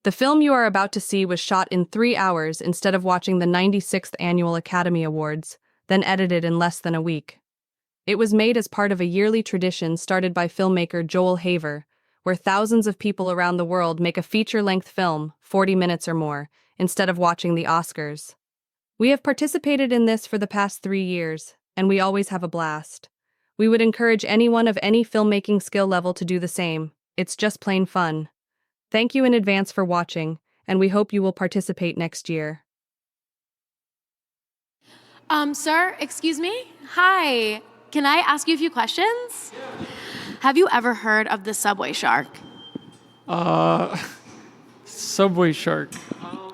The film you are about to see was shot in 3 hours instead of watching the 96th Annual Academy Awards, then edited in less than a week. It was made as part of a yearly tradition started by filmmaker Joel Haver, where thousands of people around the world make a feature-length film, 40 minutes or more, instead of watching the Oscars. We have participated in this for the past 3 years, and we always have a blast. We would encourage anyone of any filmmaking skill level to do the same. It's just plain fun. Thank you in advance for watching, and we hope you will participate next year. Sir, excuse me? Hi. Can I ask you a few questions? Yeah. Have you ever heard of the subway shark? Subway shark.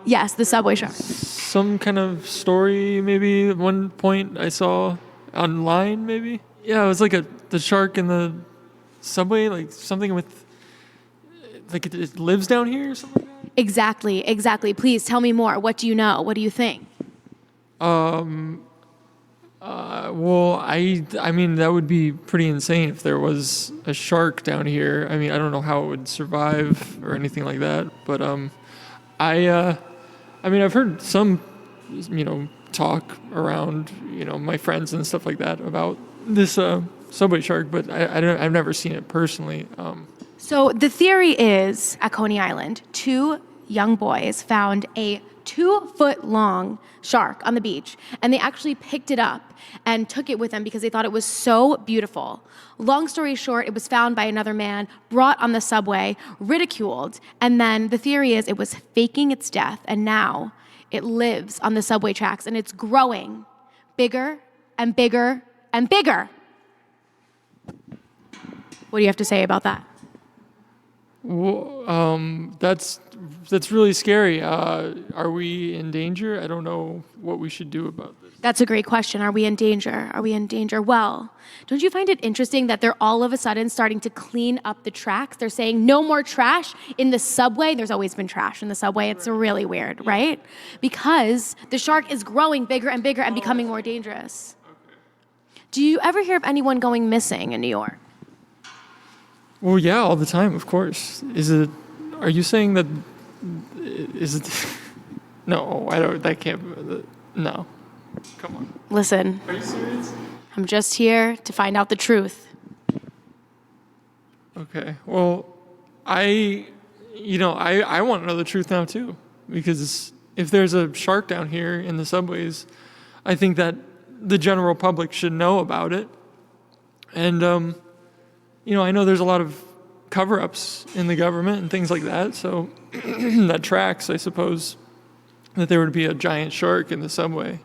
Yes, the subway shark. Some kind of story, maybe at one point I saw online, maybe? Yeah, it was like the shark in the subway, like something with, like it lives down here or something like that? Exactly. Please tell me more. What do you know? What do you think? Well, I mean, that would be pretty insane if there was a shark down here. I mean, I don't know how it would survive or anything like that, but I mean, I've heard some, talk around, my friends and stuff like that about this subway shark, but I've never seen it personally. So the theory is, at Coney Island, two young boys found a 2-foot-long shark on the beach, and they actually picked it up and took it with them because they thought it was so beautiful. Long story short, it was found by another man, brought on the subway, ridiculed, and then the theory is it was faking its death, and now it lives on the subway tracks, and it's growing bigger and bigger and bigger. What do you have to say about that? Well, that's really scary. Are we in danger? I don't know what we should do about this. That's a great question. Are we in danger? Well, don't you find it interesting that they're all of a sudden starting to clean up the tracks? They're saying no more trash in the subway. There's always been trash in the subway. It's really weird, right? Because the shark is growing bigger and bigger and becoming more dangerous. Okay. Do you ever hear of anyone going missing in New York? Well, yeah, all the time, of course. Are you saying that, no, I don't, that can't, no. Come on. Listen. Are you serious? I'm just here to find out the truth. Okay, well, I want to know the truth now too, because if there's a shark down here in the subways, I think that the general public should know about it. And, I know there's a lot of cover-ups in the government and things like that, so that tracks, I suppose, that there would be a giant shark in the subway.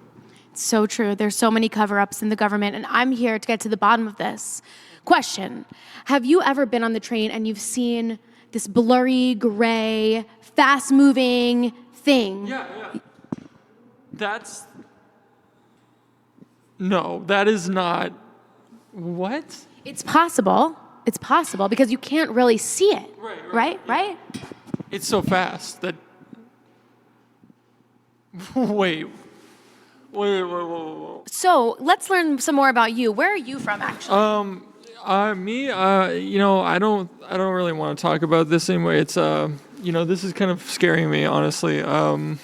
So true. There's so many cover-ups in the government, and I'm here to get to the bottom of this. Question. Have you ever been on the train and you've seen this blurry, gray, fast-moving thing? Yeah. No, that is not... What? It's possible. Because you can't really see it. Right? It's so fast that... Wait. So let's learn some more about you. Where are you from, actually? Me, I don't really want to talk about this anyway. It's, this is kind of scaring me, honestly. I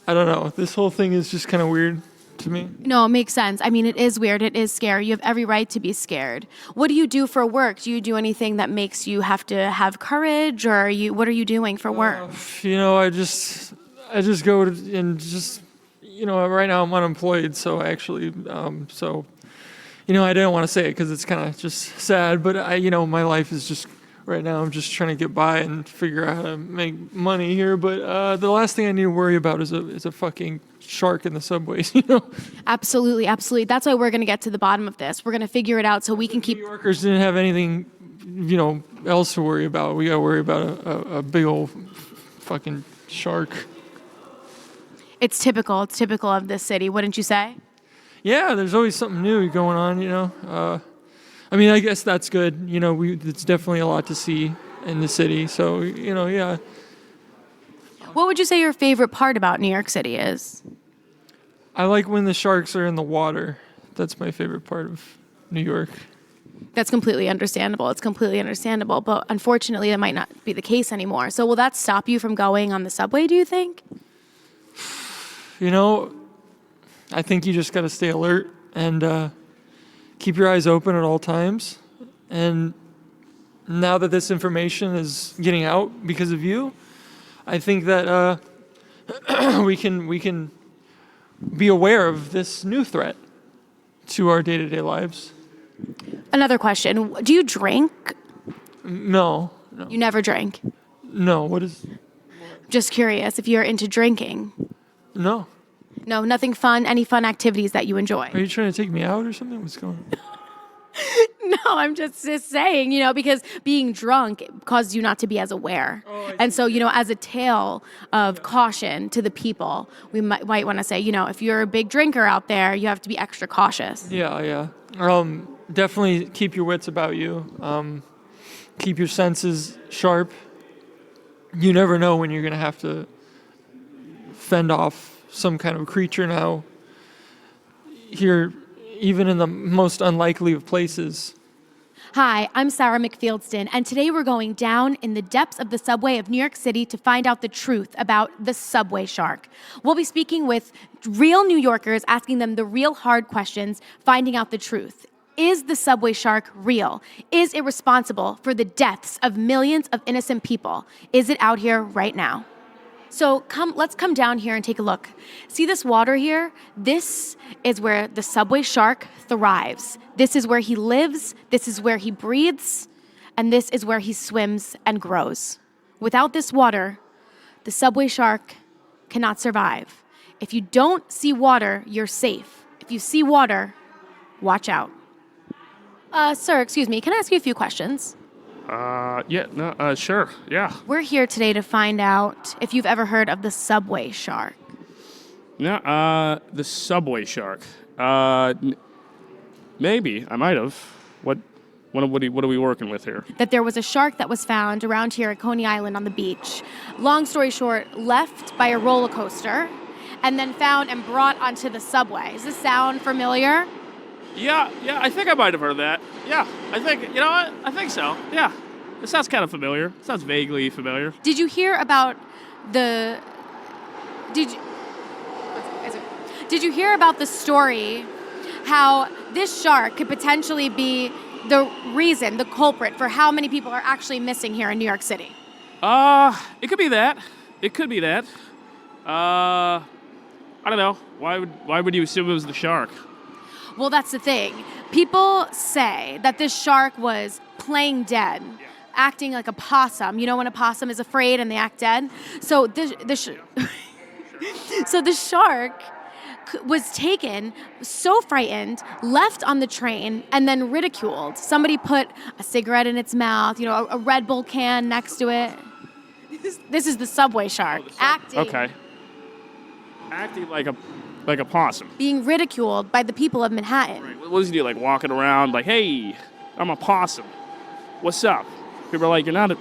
don't know. This whole thing is just kind of weird to me. No, it makes sense. I mean, it is weird. It is scary. You have every right to be scared. What do you do for work? Do you do anything that makes you have to have courage, or what are you doing for work? I just go and just, right now I'm unemployed, so actually, I didn't want to say it because it's kind of just sad, but my life is just, right now I'm just trying to get by and figure out how to make money here, but the last thing I need to worry about is a fucking shark in the subways, Absolutely. That's why we're going to get to the bottom of this. We're going to figure it out so we can keep... New Yorkers didn't have anything, else to worry about. We got to worry about a big old fucking shark. It's typical of this city, wouldn't you say? Yeah, there's always something new going on, I guess that's good. It's definitely a lot to see in the city. So, yeah. What would you say your favorite part about New York City is? I like when the sharks are in the water. That's my favorite part of New York. That's completely understandable. It's completely understandable. But unfortunately, that might not be the case anymore. So will that stop you from going on the subway, do you think? You know, I think you just got to stay alert and keep your eyes open at all times. And now that this information is getting out because of you, I think that we can be aware of this new threat to our day-to-day lives. Another question. Do you drink? No. You never drink? No, what is... Just curious if you're into drinking. No. No, nothing fun? Any fun activities that you enjoy? Are you trying to take me out or something? What's going on? No, I'm just saying, because being drunk causes you not to be as aware. And so, as a tale of caution to the people, we might want to say, if you're a big drinker out there, you have to be extra cautious. Yeah. Definitely keep your wits about you. Keep your senses sharp. You never know when you're going to have to fend off some kind of creature now. Here, even in the most unlikely of places. Hi, I'm Sarah McFieldston, and today we're going down in the depths of the subway of New York City to find out the truth about the subway shark. We'll be speaking with real New Yorkers, asking them the real hard questions, finding out the truth. Is the subway shark real? Is it responsible for the deaths of millions of innocent people? Is it out here right now? So let's come down here and take a look. See this water here? This is where the subway shark thrives. This is where he lives, this is where he breathes, and this is where he swims and grows. Without this water, the subway shark cannot survive. If you don't see water, you're safe. If you see water, watch out. Sir, excuse me, can I ask you a few questions? Sure, yeah. We're here today to find out if you've ever heard of the subway shark. Yeah, the subway shark. Maybe, I might have. What are we working with here? That there was a shark that was found around here at Coney Island on the beach. Long story short, left by a roller coaster and then found and brought onto the subway. Does this sound familiar? Yeah, I think I might have heard that. Yeah, I think so. Yeah, it sounds kind of familiar. It sounds vaguely familiar. Did you hear about the story how this shark could potentially be the culprit for how many people are actually missing here in New York City? It could be that. I don't know. Why would you assume it was the shark? Well, that's the thing. People say that this shark was playing dead, acting like a possum. You know when a possum is afraid and they act dead? So the shark was taken, so frightened, left on the train, and then ridiculed. Somebody put a cigarette in its mouth, a Red Bull can next to it. This is the subway shark, acting. Okay. Acting like a possum. Being ridiculed by the people of Manhattan. Right. What does he do? Like walking around like, hey, I'm a possum. What's up? People are like, you're not a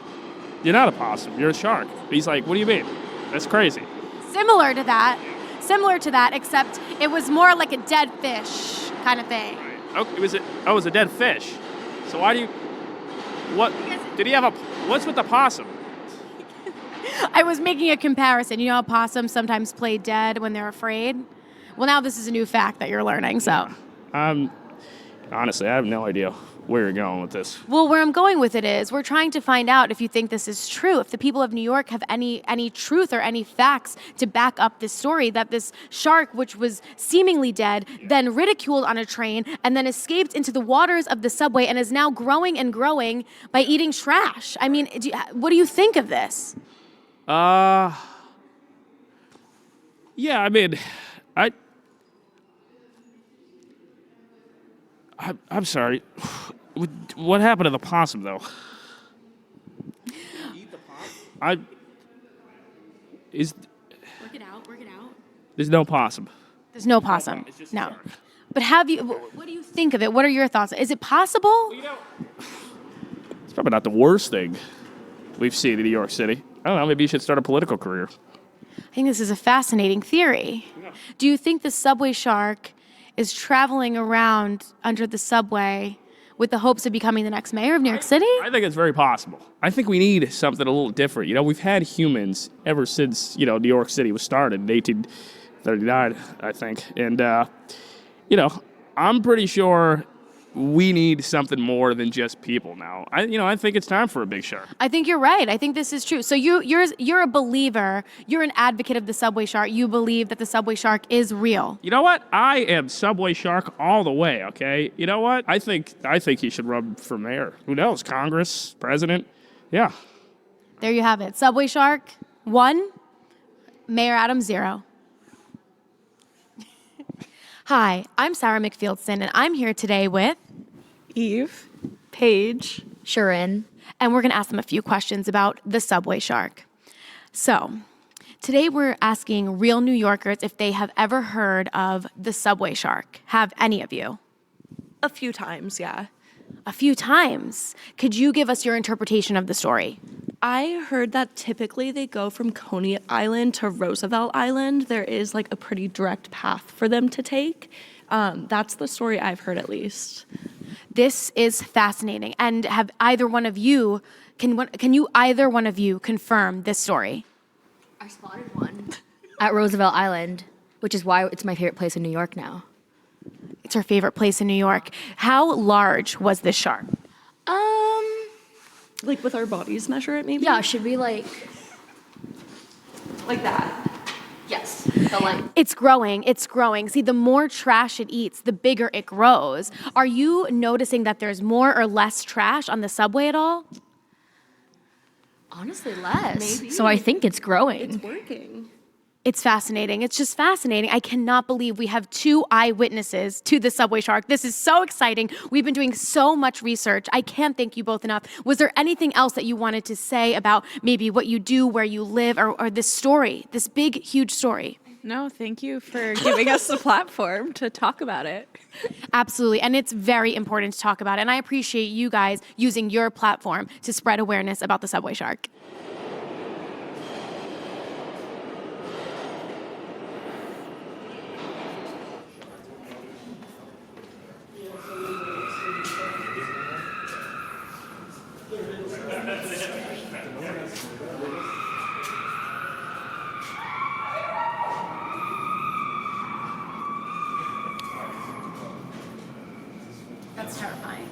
possum. You're a shark. But he's like, what do you mean? That's crazy. Similar to that, except it was more like a dead fish kind of thing. Right. Okay, it was a dead fish. So why do you? What did he have What's with the possum? I was making a comparison. You know how possums sometimes play dead when they're afraid? Well, now this is a new fact that you're learning, so. Honestly, I have no idea where you're going with this. Well, where I'm going with it is we're trying to find out if you think this is true, if the people of New York have any truth or any facts to back up this story that this shark, which was seemingly dead, then ridiculed on a train and then escaped into the waters of the subway and is now growing and growing by eating trash. I mean, what do you think of this? Yeah, I mean, I'm sorry. What happened to the possum, though? Eat the possum? Work it out. There's no possum. There's no possum. It's just No. dark. But what do you think of it? What are your thoughts? Is it possible? It's probably not the worst thing we've seen in New York City. I don't know, maybe you should start a political career. I think this is a fascinating theory. Yeah. Do you think the subway shark is traveling around under the subway with the hopes of becoming the next mayor of New York City? I think it's very possible. I think we need something a little different. You know, we've had humans ever since, you know, New York City was started in 1839, I think. And, you know, I'm pretty sure we need something more than just people now. I think it's time for a big shark. I think you're right. I think this is true. So you're a believer. You're an advocate of the subway shark. You believe that the subway shark is real. You know what? I am Subway Shark all the way, okay? You know what? I think he should run for mayor. Who knows? Congress, president. Yeah. There you have it. Subway shark 1, Mayor Adam 0. Hi, I'm Sarah McFieldston, and I'm here today with Eve, Paige, Sharon. and we're going to ask them a few questions about the subway shark. So, today we're asking real New Yorkers if they have ever heard of the subway shark. Have any of you? a few times, yeah. A few times. Could you give us your interpretation of the story? I heard that typically they go from Coney Island to Roosevelt Island. There is like a pretty direct path for them to take. That's the story I've heard, at least. This is fascinating. And have either one of you, can you either one of you confirm this story? I spotted one at Roosevelt Island, which is why it's my favorite place in New York now. It's her favorite place in New York. How large was this shark? Like with our bodies measure it, maybe? Yeah, should we like that. yes, the line. It's growing. It's growing. See, the more trash it eats, the bigger it grows. Are you noticing that there's more or less trash on the subway at all? Honestly, less. Maybe. So I think it's growing. It's working. It's fascinating. It's just fascinating. I cannot believe we have 2 eyewitnesses to the subway shark. This is so exciting. We've been doing so much research. I can't thank you both enough. Was there anything else that you wanted to say about maybe what you do, where you live, or this story, this big, huge story? No, thank you for giving us the platform to talk about it. Absolutely. And it's very important to talk about it. And I appreciate you guys using your platform to spread awareness about the subway shark. That's terrifying.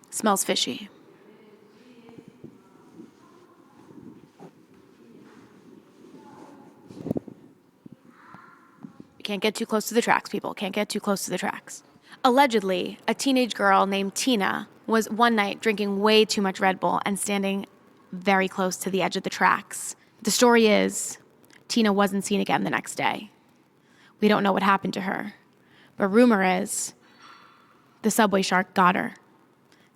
Smells fishy. You can't get too close to the tracks, people. Can't get too close to the tracks. Allegedly, a teenage girl named Tina was one night drinking way too much Red Bull and standing very close to the edge of the tracks. The story is, Tina wasn't seen again the next day. We don't know what happened to her, but rumor is the subway shark got her.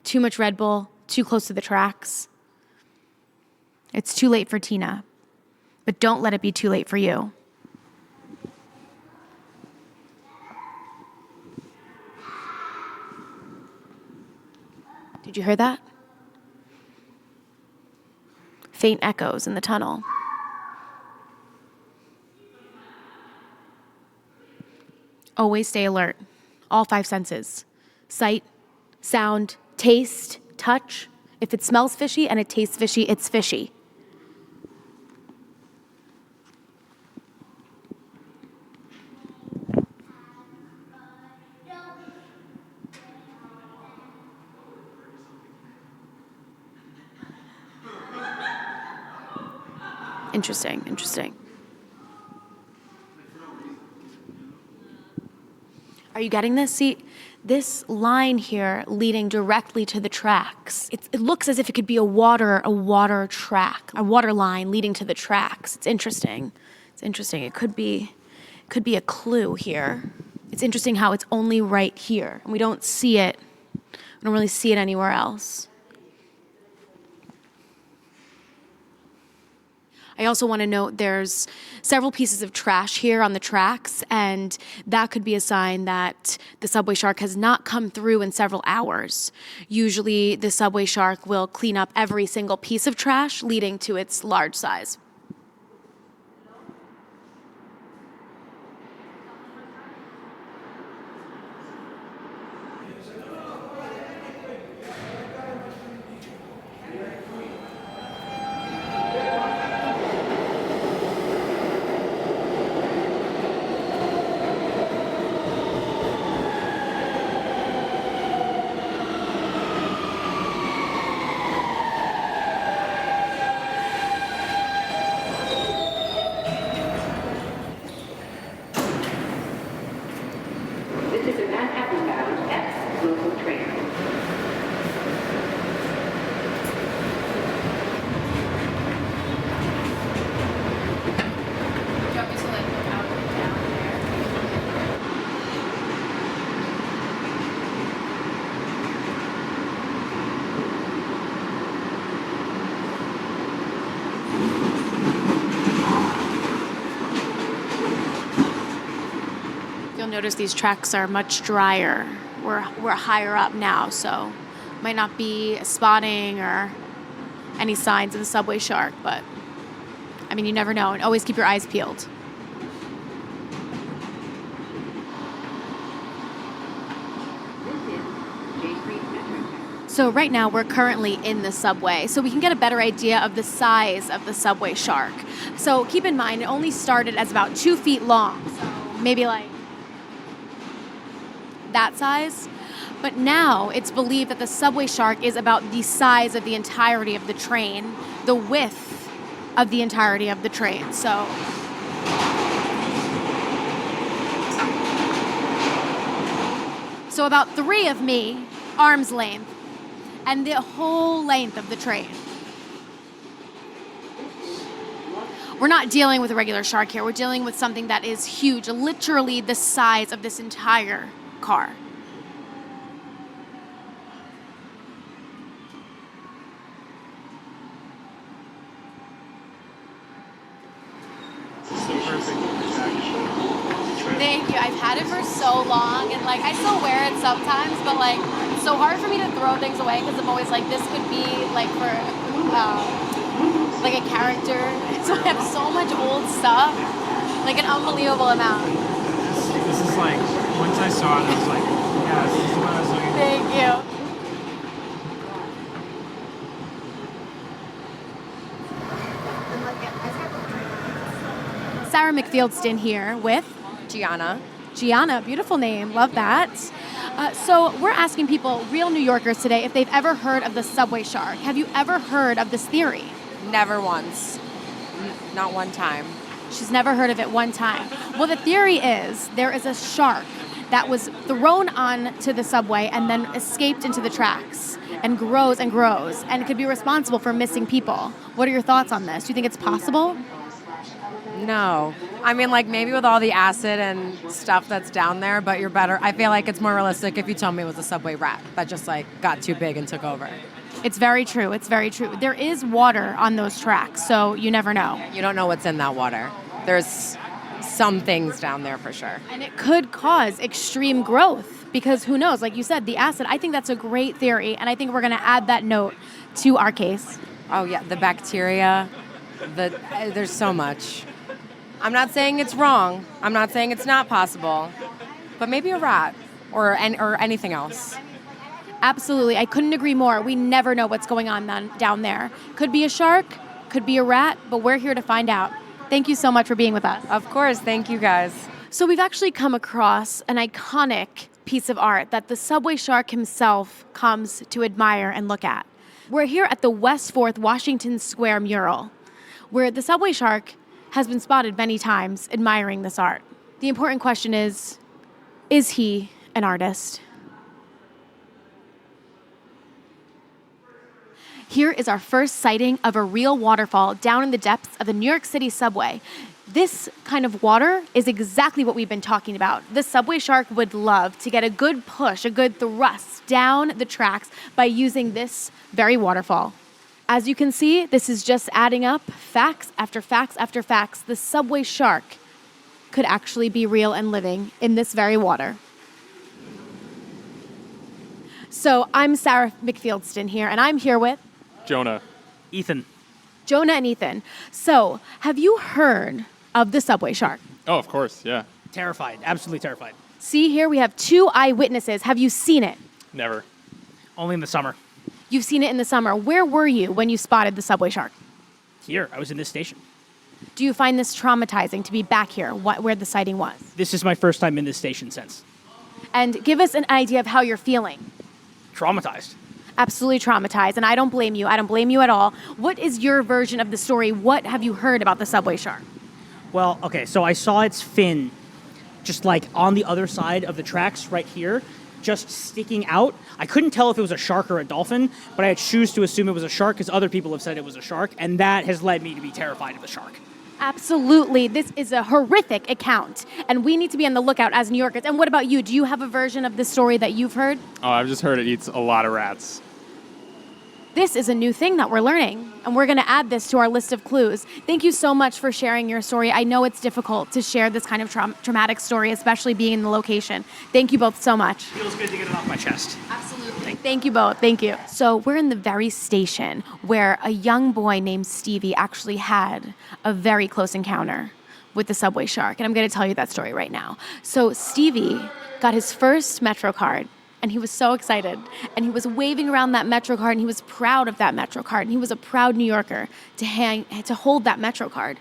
Too much Red Bull, too close to the tracks. It's too late for Tina, but don't let it be too late for you. Did you hear that? Faint echoes in the tunnel. Always stay alert. All 5 senses. Sight, sound, taste, touch. If it smells fishy and it tastes fishy, it's fishy. Interesting. Are you getting this? See, this line here leading directly to the tracks. It looks as if it could be a water track, a water line leading to the tracks. It's interesting. It could be a clue here. It's interesting how it's only right here, and we don't see it. We don't really see it anywhere else. I also want to note there's several pieces of trash here on the tracks, and that could be a sign that the subway shark has not come through in several hours. Usually the subway shark will clean up every single piece of trash, leading to its large size. This is a Manhattan-bound X local train. You'll notice these tracks are much drier. We're higher up now, so might not be spotting or any signs of the subway shark, but I mean, you never know, and always keep your eyes peeled. So right now we're currently in the subway, so we can get a better idea of the size of the subway shark. So keep in mind, it only started as about 2 feet long, so maybe like that size. But now it's believed that the subway shark is about the size of the entirety of the train, the width of the entirety of the train. So about 3 of me, arm's length, and the whole length of the train. We're not dealing with a regular shark here. We're dealing with something that is huge, literally the size of this entire car. Thank you. I've had it for so long, and like I still wear it sometimes, but like it's so hard for me to throw things away because I'm always like, this could be like for like a character. So I have so much old stuff, like an unbelievable amount. This is like, once I saw it, I was like, yeah, this is what I was looking for. Thank you. Sarah McFieldston here with Gianna, beautiful name, love that. So we're asking people, real New Yorkers today, if they've ever heard of the subway shark. Have you ever heard of this theory? Never once. Not one time. She's never heard of it one time. Well, the theory is there is a shark that was thrown onto the subway and then escaped into the tracks and grows and could be responsible for missing people. What are your thoughts on this? Do you think it's possible? No. I mean, like, maybe with all the acid and stuff that's down there, but you're better. I feel like it's more realistic if you told me it was a subway rat that just, like, got too big and took over. It's very true. It's very true. There is water on those tracks, so you never know. You don't know what's in that water. There's some things down there for sure. And it could cause extreme growth because who knows? Like you said, the acid. I think that's a great theory, and I think we're going to add that note to our case. Oh, yeah, the bacteria, there's so much. I'm not saying it's wrong. I'm not saying it's not possible. But maybe a rat or anything else. Absolutely. I couldn't agree more. We never know what's going on down there. Could be a shark, could be a rat, but we're here to find out. Thank you so much for being with us. Of course. Thank you, guys. So we've actually come across an iconic piece of art that the subway shark himself comes to admire and look at. We're here at the West 4th Washington Square mural, where the subway shark has been spotted many times admiring this art. The important question is he an artist? Here is our first sighting of a real waterfall down in the depths of the New York City subway. This kind of water is exactly what we've been talking about. The subway shark would love to get a good push, a good thrust down the tracks by using this very waterfall. As you can see, this is just adding up facts after facts after facts. The subway shark could actually be real and living in this very water. So I'm Sarah McFieldston here, and I'm here with Jonah. Ethan. Jonah and Ethan. So, have you heard of the subway shark? Oh, of course, yeah. Terrified. Absolutely terrified. See, here we have 2 eyewitnesses. Have you seen it? Never. Only in the summer. You've seen it in the summer. Where were you when you spotted the subway shark? Here, I was in this station. Do you find this traumatizing to be back here, where the sighting was? This is my first time in this station since. And give us an idea of how you're feeling. Traumatized. Absolutely traumatized, and I don't blame you. I don't blame you at all. What is your version of the story? What have you heard about the subway shark? Well, okay, so I saw its fin just like on the other side of the tracks right here, just sticking out. I couldn't tell if it was a shark or a dolphin, but I choose to assume it was a shark because other people have said it was a shark, and that has led me to be terrified of the shark. Absolutely. This is a horrific account, and we need to be on the lookout as New Yorkers. And what about you? Do you have a version of this story that you've heard? Oh, I've just heard it eats a lot of rats. This is a new thing that we're learning, and we're going to add this to our list of clues. Thank you so much for sharing your story. I know it's difficult to share this kind of traumatic story, especially being in the location. Thank you both so much. Feels good to get it off my chest. Absolutely. Thank you both. Thank you. So we're in the very station where a young boy named Stevie actually had a very close encounter with the subway shark, and I'm going to tell you that story right now. So Stevie got his first Metro card, and he was so excited, and he was waving around that Metro card, and he was proud of that Metro card, and he was a proud New Yorker to hold that Metro card.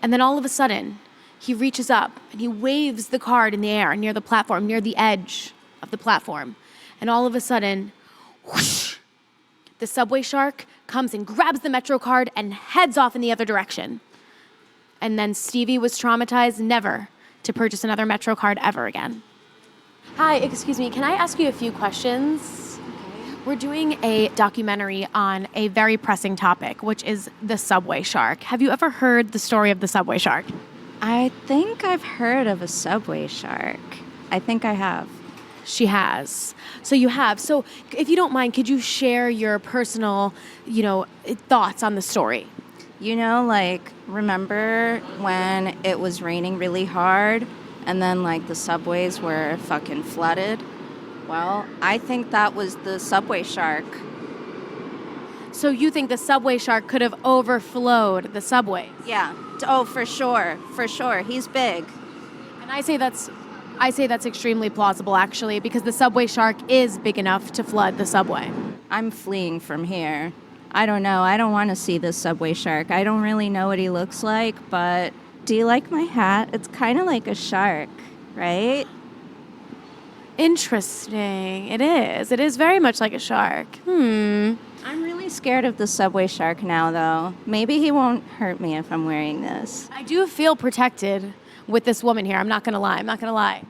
And then all of a sudden, he reaches up, and he waves the card in the air near the platform, near the edge of the platform. And all of a sudden, whoosh, the subway shark comes and grabs the Metro card and heads off in the other direction. And then Stevie was traumatized never to purchase another Metro card ever again. Hi, excuse me, can I ask you a few questions? We're doing a documentary on a very pressing topic, which is the subway shark. Have you ever heard the story of the subway shark? I think I've heard of a subway shark. I think I have. She has. So you have. So if you don't mind, could you share your personal, thoughts on the story? Remember when it was raining really hard and then, the subways were fucking flooded? Well, I think that was the subway shark. So you think the subway shark could have overflowed the subways? Yeah. Oh, for sure. For sure. He's big. And I say that's extremely plausible, actually, because the subway shark is big enough to flood the subway. I'm fleeing from here. I don't know. I don't want to see this subway shark. I don't really know what he looks like, but do you like my hat? It's kind of like a shark, right? Interesting. It is. It is very much like a shark. I'm really scared of the subway shark now, though. Maybe he won't hurt me if I'm wearing this. I do feel protected with this woman here. I'm not going to lie.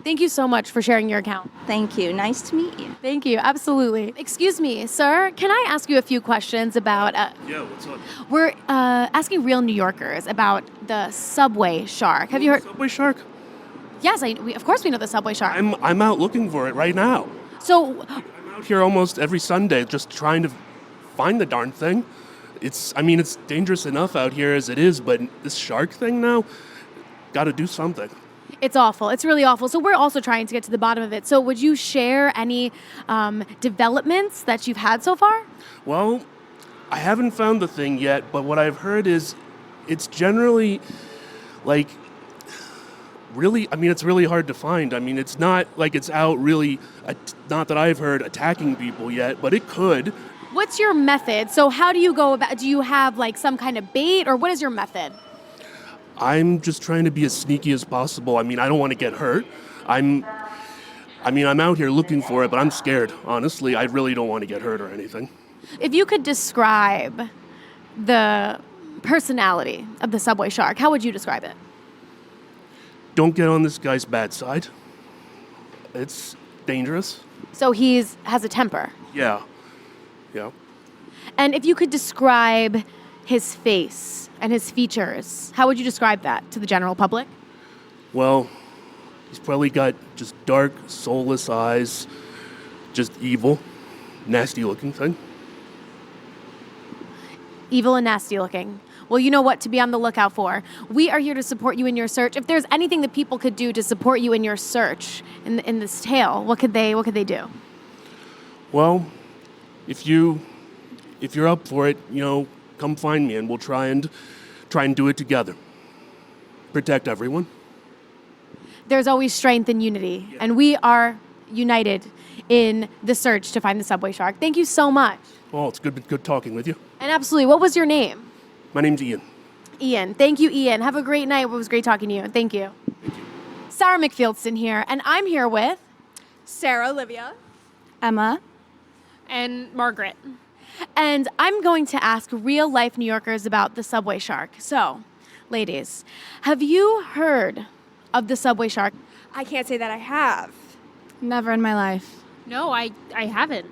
Thank you so much for sharing your account. Thank you. Nice to meet you. Thank you. Absolutely. Excuse me, sir. Can I ask you a few questions about... Yeah, what's up? We're asking real New Yorkers about the subway shark. Have you heard... Subway shark? Yes, of course we know the subway shark. I'm out looking for it right now. So... I'm out here almost every Sunday just trying to find the darn thing. It's dangerous enough out here as it is, but this shark thing now, gotta do something. It's awful. It's really awful. So we're also trying to get to the bottom of it. So would you share any developments that you've had so far? Well, I haven't found the thing yet, but what I've heard is it's generally it's really hard to find. It's not like it's out really, not that I've heard attacking people yet, but it could. What's your method? So how do you go about, do you have some kind of bait, or what is your method? I'm just trying to be as sneaky as possible. I don't want to get hurt. I'm out here looking for it, but I'm scared. Honestly, I really don't want to get hurt or anything. If you could describe the personality of the subway shark, how would you describe it? Don't get on this guy's bad side. It's dangerous. So has a temper. Yeah. And if you could describe his face and his features, how would you describe that to the general public? Well, he's probably got just dark, soulless eyes, just evil, nasty looking thing. Evil and nasty looking. Well, you know what to be on the lookout for. We are here to support you in your search. If there's anything that people could do to support you in your search in this tale, what could they do? Well, if you're up for it, come find me and we'll try and do it together. Protect everyone. There's always strength in unity, and we are united in the search to find the subway shark. Thank you so much. Oh, it's good talking with you. And absolutely, what was your name? My name's Ian. Ian. Thank you, Ian. Have a great night. It was great talking to you. Thank you. Sarah McFieldston here, and I'm here with Sarah, Olivia, Emma, and Margaret. And I'm going to ask real-life New Yorkers about the subway shark. So, ladies, have you heard of the subway shark? I can't say that I have. Never in my life. No, I haven't.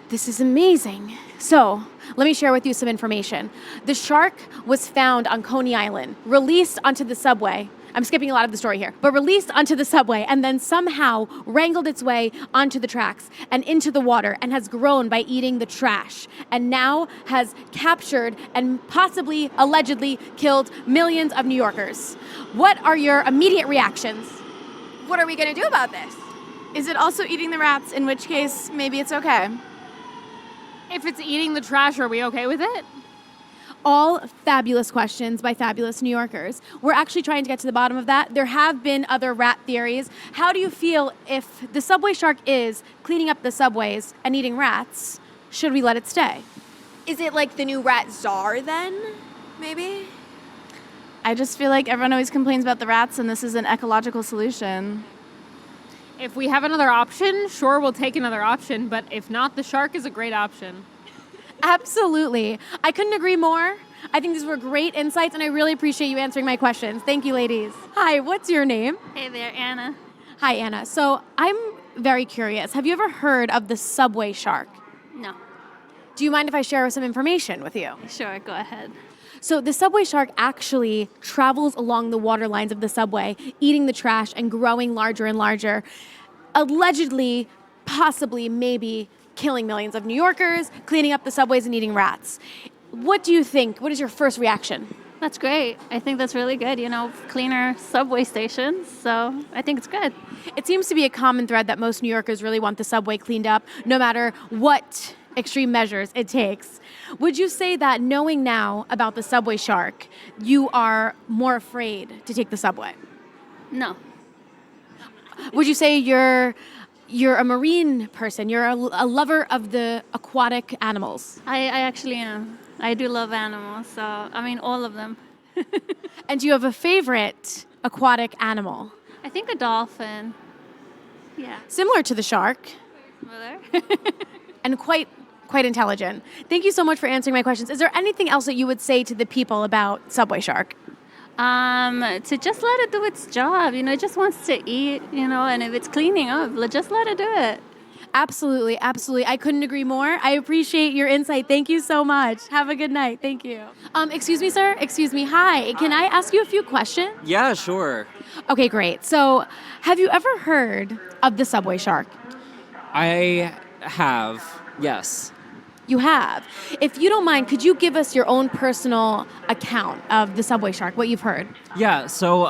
This is amazing. So, let me share with you some information. The shark was found on Coney Island, released onto the subway. I'm skipping a lot of the story here, but released onto the subway and then somehow wrangled its way onto the tracks and into the water and has grown by eating the trash and now has captured and possibly, allegedly, killed millions of New Yorkers. What are your immediate reactions? What are we going to do about this? Is it also eating the rats, in which case maybe it's okay? If it's eating the trash, are we okay with it? All fabulous questions by fabulous New Yorkers. We're actually trying to get to the bottom of that. There have been other rat theories. How do you feel if the subway shark is cleaning up the subways and eating rats? Should we let it stay? Is it like the new rat czar then? Maybe? I just feel like everyone always complains about the rats, and this is an ecological solution. If we have another option, sure, we'll take another option, but if not, the shark is a great option. Absolutely. I couldn't agree more. I think these were great insights, and I really appreciate you answering my questions. Thank you, ladies. Hi, what's your name? Hey there, Anna. Hi, Anna. So I'm very curious. Have you ever heard of the subway shark? No. Do you mind if I share some information with you? Sure, go ahead. So the subway shark actually travels along the water lines of the subway, eating the trash and growing larger and larger, allegedly, possibly, maybe killing millions of New Yorkers, cleaning up the subways and eating rats. What do you think? What is your first reaction? That's great. I think that's really good, cleaner subway stations, so I think it's good. It seems to be a common thread that most New Yorkers really want the subway cleaned up, no matter what extreme measures it takes. Would you say that knowing now about the subway shark, you are more afraid to take the subway? No. Would you say you're a marine person? You're a lover of the aquatic animals? I actually am. I do love animals, so all of them. And do you have a favorite aquatic animal? I think a dolphin. Yeah. Similar to the shark. Similar. And quite intelligent. Thank you so much for answering my questions. Is there anything else that you would say to the people about subway shark? To just let it do its job. It just wants to eat, and if it's cleaning up, just let it do it. Absolutely, absolutely. I couldn't agree more. I appreciate your insight. Thank you so much. Have a good night. Thank you. Excuse me, sir. Excuse me. Hi. Can I ask you a few questions? Yeah, sure. Okay, great. So, have you ever heard of the subway shark? I have, yes. You have. If you don't mind, could you give us your own personal account of the subway shark, what you've heard? Yeah, so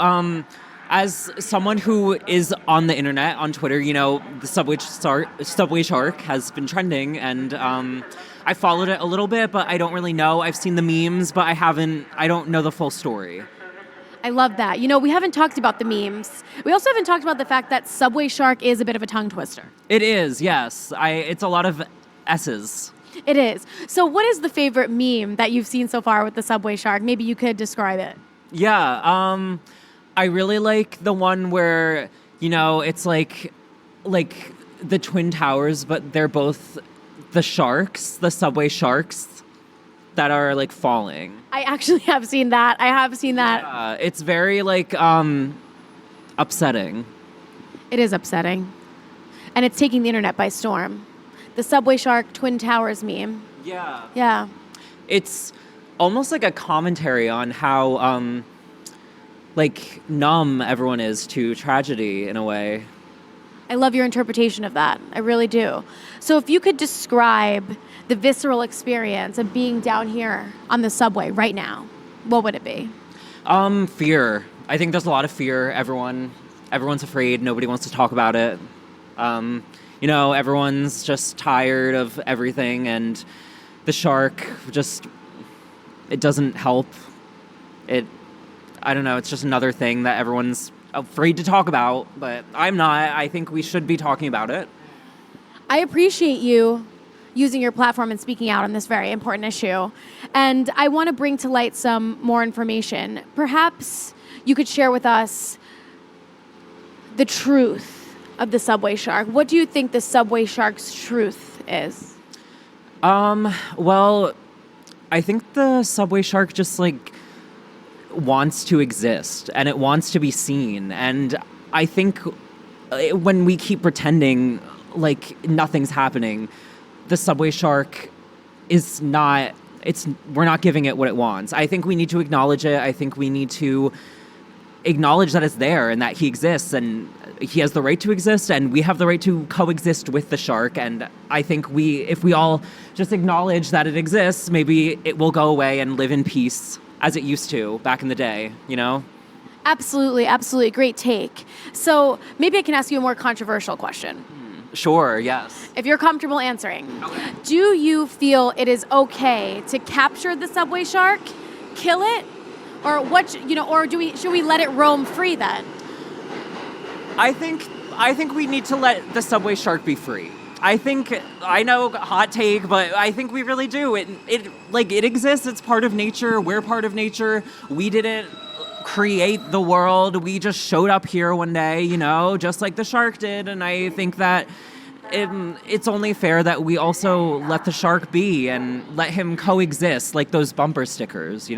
as someone who is on the internet, on Twitter, the subway shark has been trending, and I followed it a little bit, but I don't really know. I've seen the memes, but I don't know the full story. I love that. We haven't talked about the memes. We also haven't talked about the fact that subway shark is a bit of a tongue twister. It is, yes. It's a lot of S's. It is. So what is the favorite meme that you've seen so far with the subway shark? Maybe you could describe it. Yeah, I really like the one where, it's like the Twin Towers, but they're both the sharks, the subway sharks that are falling. I actually have seen that. It's very upsetting. It is upsetting. And it's taking the internet by storm. The subway shark Twin Towers meme. Yeah. Yeah. It's almost like a commentary on how numb everyone is to tragedy in a way. I love your interpretation of that. I really do. So if you could describe the visceral experience of being down here on the subway right now, what would it be? Fear. I think there's a lot of fear. Everyone's afraid. Nobody wants to talk about it. Everyone's just tired of everything, and the shark it doesn't help. I don't know, it's just another thing that everyone's afraid to talk about, but I'm not. I think we should be talking about it. I appreciate you using your platform and speaking out on this very important issue. And I want to bring to light some more information. Perhaps you could share with us the truth of the subway shark. What do you think the subway shark's truth is? Well, I think the subway shark just wants to exist, and it wants to be seen. And I think when we keep pretending like nothing's happening, the subway shark we're not giving it what it wants. I think we need to acknowledge it. I think we need to acknowledge that it's there and that he exists, and he has the right to exist, and we have the right to coexist with the shark. And I think if we all just acknowledge that it exists, maybe it will go away and live in peace as it used to back in the day, Absolutely, absolutely. Great take. So maybe I can ask you a more controversial question. Sure, yes. If you're comfortable answering, do you feel it is okay to capture the subway shark, kill it, or should we let it roam free then? I think we need to let the subway shark be free. I know, hot take, but I think we really do. It exists. It's part of nature. We're part of nature. We didn't create the world. We just showed up here one day, just like the shark did. And I think that it's only fair that we also let the shark be and let him coexist, like those bumper stickers,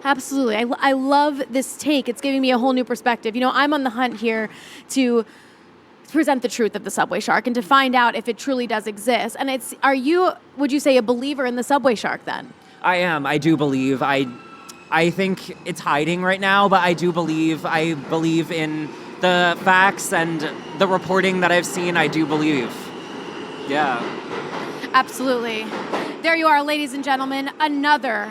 Absolutely. I love this take. It's giving me a whole new perspective. I'm on the hunt here to present the truth of the subway shark and to find out if it truly does exist. And would you say, a believer in the subway shark then? I am. I do believe. I think it's hiding right now, but I believe in the facts and the reporting that I've seen. I do believe. Yeah. Absolutely. There you are, ladies and gentlemen, another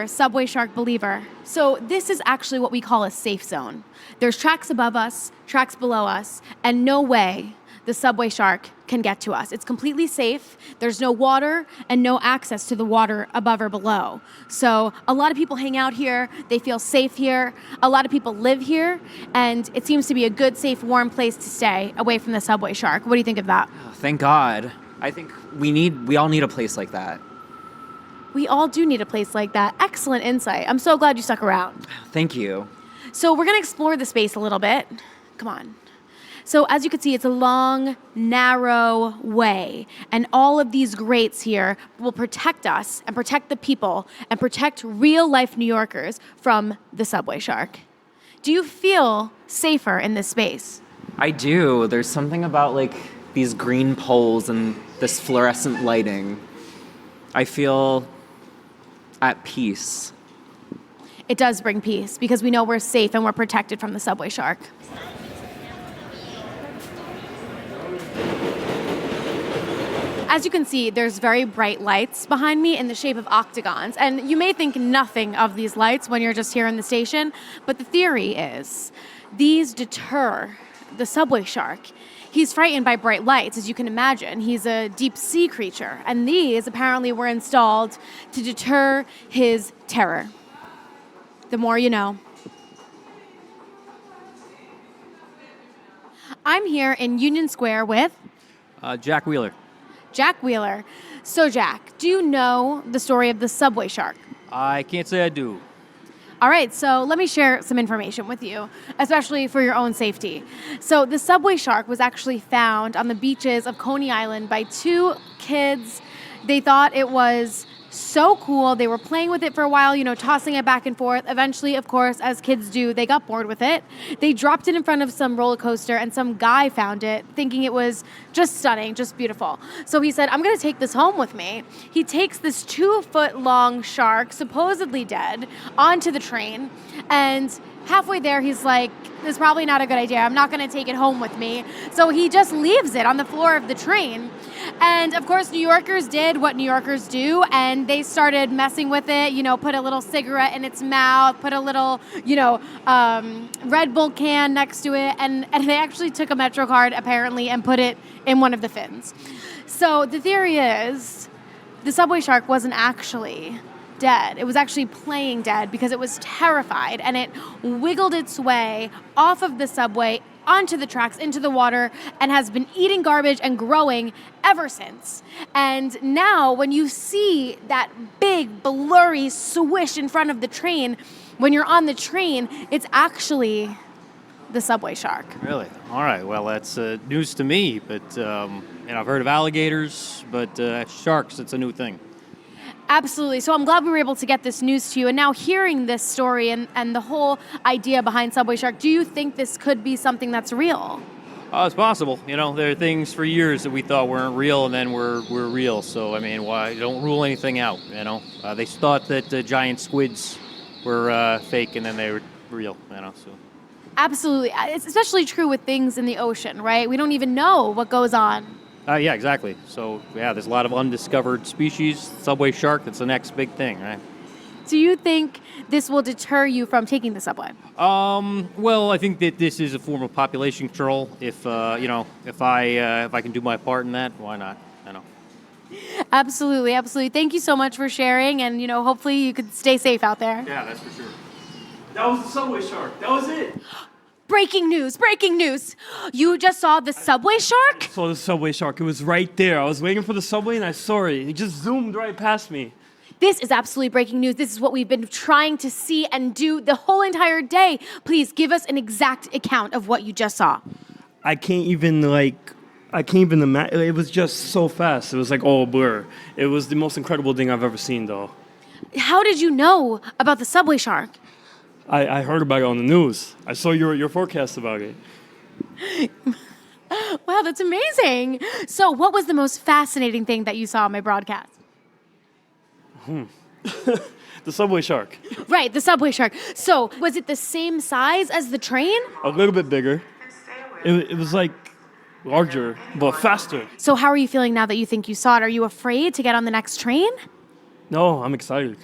subway shark believer. So this is actually what we call a safe zone. There's tracks above us, tracks below us, and no way the subway shark can get to us. It's completely safe. There's no water and no access to the water above or below. So a lot of people hang out here. They feel safe here. A lot of people live here, and it seems to be a good, safe, warm place to stay away from the subway shark. What do you think of that? Oh, thank God. I think we all need a place like that. We all do need a place like that. Excellent insight. I'm so glad you stuck around. Thank you. So we're going to explore the space a little bit. Come on. So as you can see, it's a long, narrow way. And all of these grates here will protect us and protect the people and protect real-life New Yorkers from the subway shark. Do you feel safer in this space? I do. There's something about these green poles and this fluorescent lighting. I feel at peace. It does bring peace because we know we're safe and we're protected from the subway shark. As you can see, there's very bright lights behind me in the shape of octagons. And you may think nothing of these lights when you're just here in the station, but the theory is these deter the subway shark. He's frightened by bright lights, as you can imagine. He's a deep sea creature, and these apparently were installed to deter his terror. The more you know. I'm here in Union Square with Jack Wheeler. Jack Wheeler. So Jack, do you know the story of the subway shark? I can't say I do. All right, so let me share some information with you, especially for your own safety. So the subway shark was actually found on the beaches of Coney Island by two kids. They thought it was so cool. They were playing with it for a while, tossing it back and forth. Eventually, of course, as kids do, they got bored with it. They dropped it in front of some roller coaster, and some guy found it, thinking it was just stunning, just beautiful. So he said, I'm going to take this home with me. He takes this 2-foot-long shark, supposedly dead, onto the train, and halfway there, he's like, this is probably not a good idea. I'm not going to take it home with me. So he just leaves it on the floor of the train. And of course, New Yorkers did what New Yorkers do, and they started messing with it, put a little cigarette in its mouth, put a little, Red Bull can next to it, and they actually took a Metro card, apparently, and put it in one of the fins. So the theory is the subway shark wasn't actually dead. It was actually playing dead because it was terrified, and it wiggled its way off of the subway onto the tracks, into the water, and has been eating garbage and growing ever since. And now when you see that big blurry swish in front of the train, when you're on the train, it's actually the subway shark. Really? All right. Well, that's news to me. But I've heard of alligators, but sharks, it's a new thing. Absolutely. So I'm glad we were able to get this news to you. And now hearing this story and the whole idea behind subway shark, do you think this could be something that's real? It's possible. There are things for years that we thought weren't real, and then were real. So, why don't rule anything out, They thought that giant squids were fake, and then they were real, so. Absolutely. It's especially true with things in the ocean, right? We don't even know what goes on. Yeah, exactly. So, there's a lot of undiscovered species. Subway shark, that's the next big thing, right? Do you think this will deter you from taking the subway? Well, I think that this is a form of population control. If I can do my part in that, why not? Absolutely, absolutely. Thank you so much for sharing, and hopefully you could stay safe out there. Yeah, that's for sure. That was the subway shark. That was it. Breaking news, breaking news. You just saw the subway shark? I saw the subway shark. It was right there. I was waiting for the subway and I saw it. It just zoomed right past me. This is absolutely breaking news. This is what we've been trying to see and do the whole entire day. Please give us an exact account of what you just saw. I can't even imagine. It was just so fast. It was like all a blur. It was the most incredible thing I've ever seen, though. How did you know about the subway shark? I heard about it on the news. I saw your forecast about it. Wow, that's amazing. So what was the most fascinating thing that you saw on my broadcast? The subway shark. Right, the subway shark. So was it the same size as the train? A little bit bigger. It was like larger, but faster. So how are you feeling now that you think you saw it? Are you afraid to get on the next train? No, I'm excited.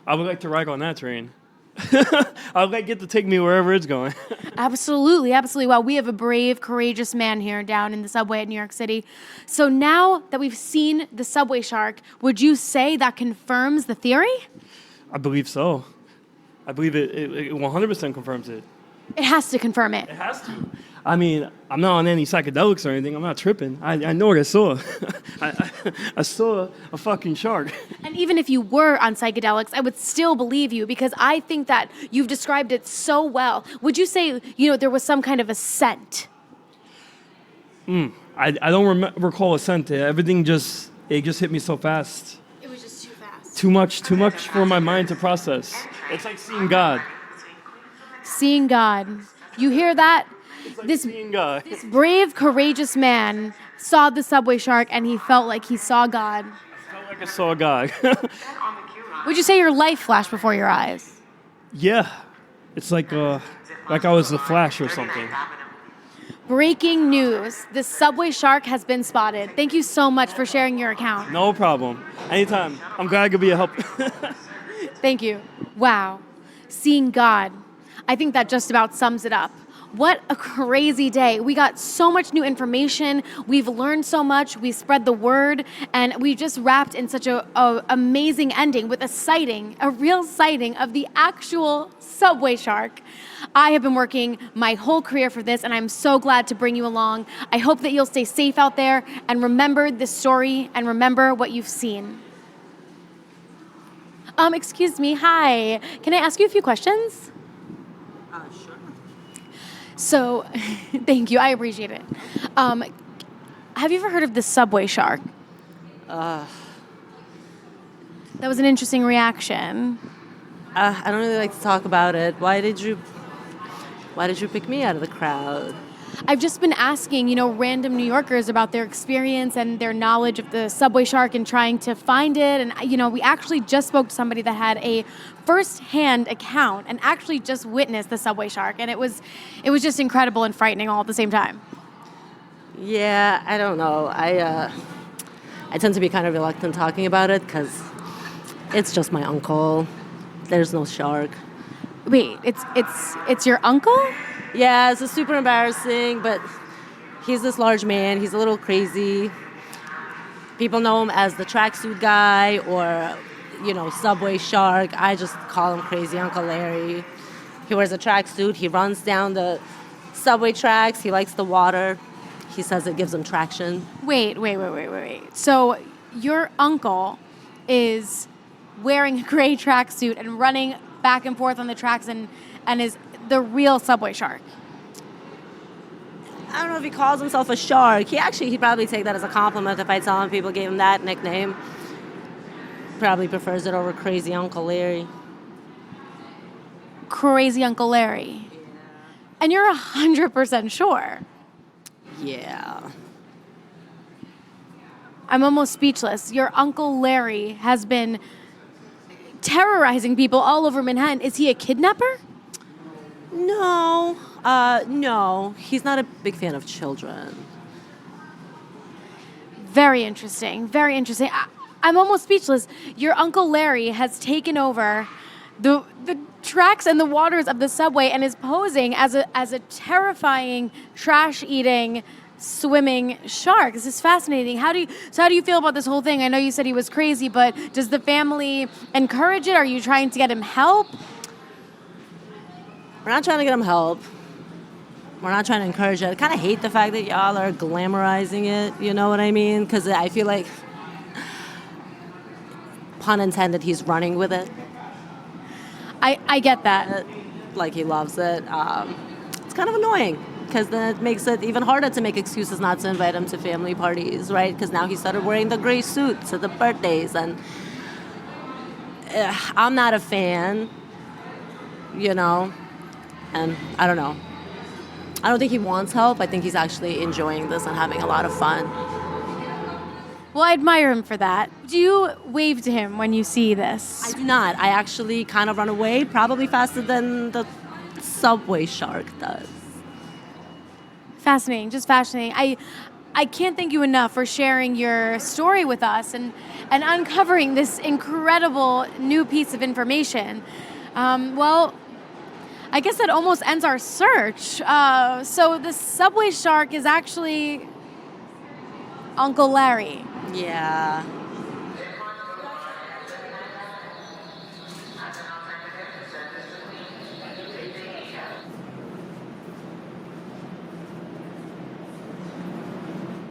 I would like to ride on that train. I would like it to take me wherever it's going. Absolutely, absolutely. Well, we have a brave, courageous man here down in the subway at New York City. So now that we've seen the subway shark, would you say that confirms the theory? I believe so. I believe it 100% confirms it. It has to confirm it. It has to. I'm not on any psychedelics or anything. I'm not tripping. I know what I saw. I saw a fucking shark. And even if you were on psychedelics, I would still believe you because I think that you've described it so well. Would you say, there was some kind of a scent? I don't recall a scent. Everything just hit me so fast. It was just too fast. Too much for my mind to process. It's like seeing God. Seeing God. You hear that? Like this brave, courageous man saw the subway shark and he felt like he saw God. I felt like I saw God. Would you say your life flashed before your eyes? Yeah. It's like I was the Flash or something. Breaking news. The subway shark has been spotted. Thank you so much for sharing your account. No problem. Anytime. I'm glad I could be a help. Thank you. Wow. Seeing God. I think that just about sums it up. What a crazy day. We got so much new information. We've learned so much. We spread the word. And we just wrapped in such a amazing ending with a real sighting of the actual subway shark. I have been working my whole career for this, and I'm so glad to bring you along. I hope that you'll stay safe out there and remember this story and remember what you've seen. Excuse me. Hi. Can I ask you a few questions? Sure. So, thank you. I appreciate it. Have you ever heard of the subway shark? That was an interesting reaction. I don't really like to talk about it. Why did you pick me out of the crowd? I've just been asking, random New Yorkers about their experience and their knowledge of the subway shark and trying to find it. And, we actually just spoke to somebody that had a first-hand account and actually just witnessed the subway shark. And it was just incredible and frightening all at the same time. Yeah, I don't know. I tend to be kind of reluctant talking about it because it's just my uncle. There's no shark. Wait, it's your uncle? Yeah, it's super embarrassing, but he's this large man. He's a little crazy. People know him as the tracksuit guy or, subway shark. I just call him Crazy Uncle Larry. He wears a tracksuit. He runs down the subway tracks. He likes the water. He says it gives him traction. Wait. So your uncle is wearing a gray tracksuit and running back and forth on the tracks and is the real subway shark. I don't know if he calls himself a shark. He'd probably take that as a compliment if I tell him people gave him that nickname. Probably prefers it over Crazy Uncle Larry. Crazy Uncle Larry. Yeah. And you're 100% sure. Yeah. I'm almost speechless. Your Uncle Larry has been terrorizing people all over Manhattan. Is he a kidnapper? No. He's not a big fan of children. Very interesting. I'm almost speechless. Your Uncle Larry has taken over the tracks and the waters of the subway and is posing as a terrifying, trash-eating, swimming shark. This is fascinating. How do you feel about this whole thing? I know you said he was crazy, but does the family encourage it? Are you trying to get him help? We're not trying to get him help. We're not trying to encourage it. I kind of hate the fact that y'all are glamorizing it, you know what I mean? Because I feel like, pun intended, he's running with it. I get that. Like he loves it. It's kind of annoying because then it makes it even harder to make excuses not to invite him to family parties, right? Because now he started wearing the gray suits at the birthdays, and I'm not a fan, and I don't know. I don't think he wants help. I think he's actually enjoying this and having a lot of fun. Well, I admire him for that. Do you wave to him when you see this? I do not. I actually kind of run away, probably faster than the subway shark does. Fascinating, just fascinating. I can't thank you enough for sharing your story with us and uncovering this incredible new piece of information. Well, I guess that almost ends our search. So the subway shark is actually Uncle Larry. Yeah.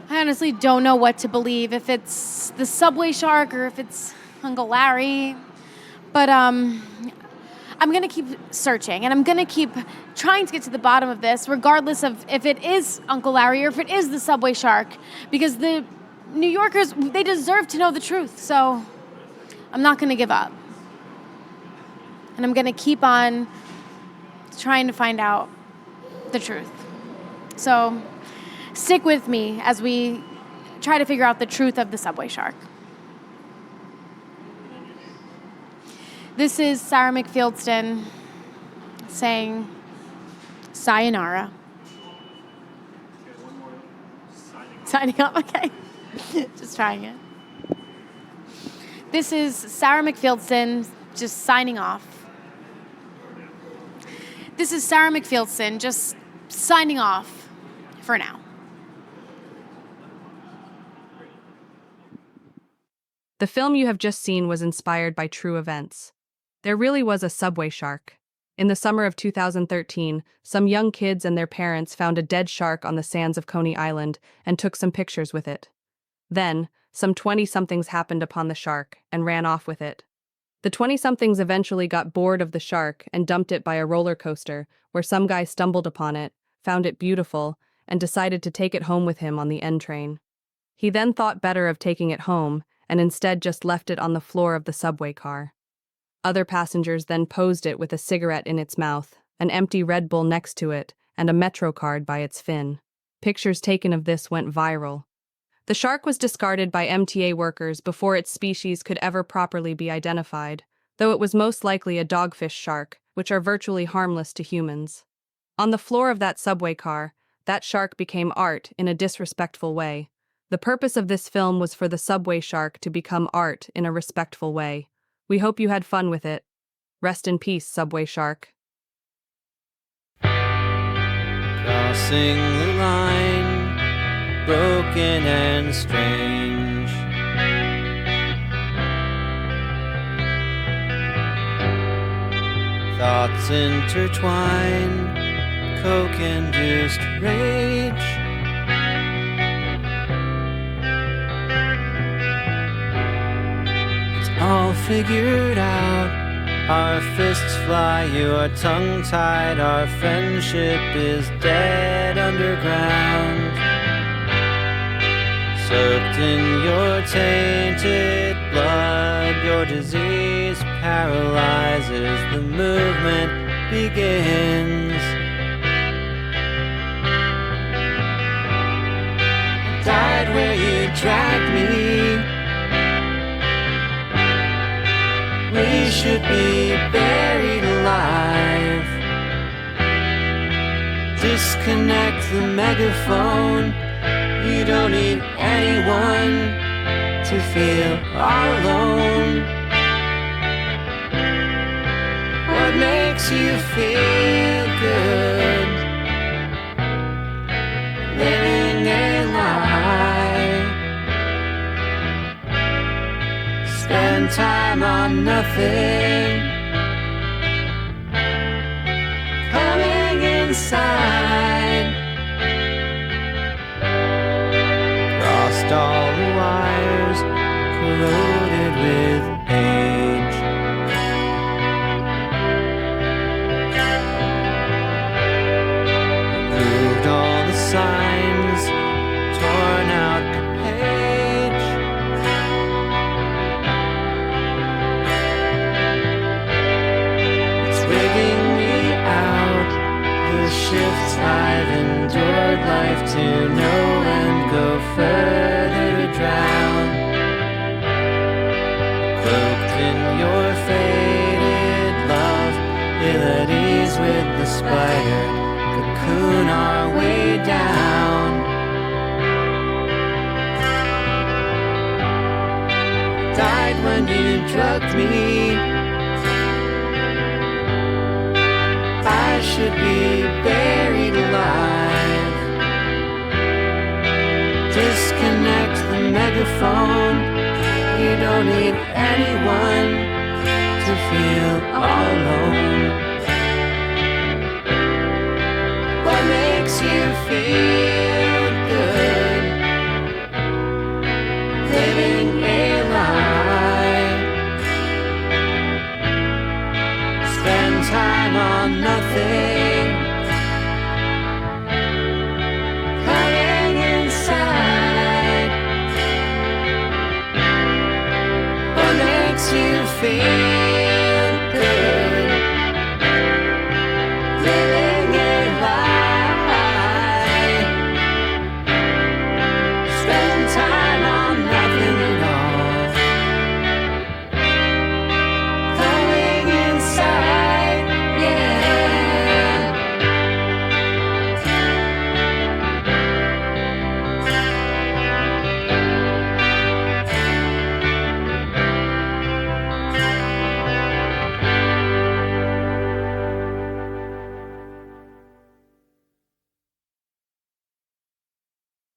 I honestly don't know what to believe, if it's the subway shark or if it's Uncle Larry. But I'm going to keep searching, and I'm going to keep trying to get to the bottom of this, regardless of if it is Uncle Larry or if it is the subway shark, because the New Yorkers, they deserve to know the truth. So I'm not going to give up. And I'm going to keep on trying to find out the truth. So stick with me as we try to figure out the truth of the subway shark. This is Sarah McFieldston saying sayonara. Signing up, okay. Just trying it. This is Sarah McFieldston just signing off. This is Sarah McFieldston just signing off for now. The film you have just seen was inspired by true events. There really was a subway shark. In the summer of 2013, some young kids and their parents found a dead shark on the sands of Coney Island and took some pictures with it. Then, some 20-somethings happened upon the shark and ran off with it. The 20-somethings eventually got bored of the shark and dumped it by a roller coaster, where some guy stumbled upon it, found it beautiful, and decided to take it home with him on the N train. He then thought better of taking it home and instead just left it on the floor of the subway car. Other passengers then posed it with a cigarette in its mouth, an empty Red Bull next to it, and a Metro card by its fin. Pictures taken of this went viral. The shark was discarded by MTA workers before its species could ever properly be identified, though it was most likely a dogfish shark, which are virtually harmless to humans. On the floor of that subway car, that shark became art in a disrespectful way. The purpose of this film was for the subway shark to become art in a respectful way. We hope you had fun with it. Rest in peace, subway shark. Crossing the line, broken and strange. Thoughts intertwine, coke-induced rage. It's all figured out. Our fists fly, you are tongue-tied. Our friendship is dead underground. Soaked in your tainted blood, your disease paralyzes. The movement begins. I died where you dragged me. We should be buried alive. Disconnect the megaphone. You don't need anyone to feel all alone. What makes you feel good? Living a lie. Spend time on nothing. Coming inside. Crossed all the wires, corroded with age. Removed all the signs, torn out the page. It's rigging me out. The shifts I've endured, life to know and go further to drown. Cloaked in your faded love, ill at ease with the spider, cocoon our way down. Died when you drugged me. I should be buried alive. Disconnect the megaphone. You don't need anyone to feel all alone. What makes you feel good? Living a lie. Spend time on nothing. Coming inside. What makes you feel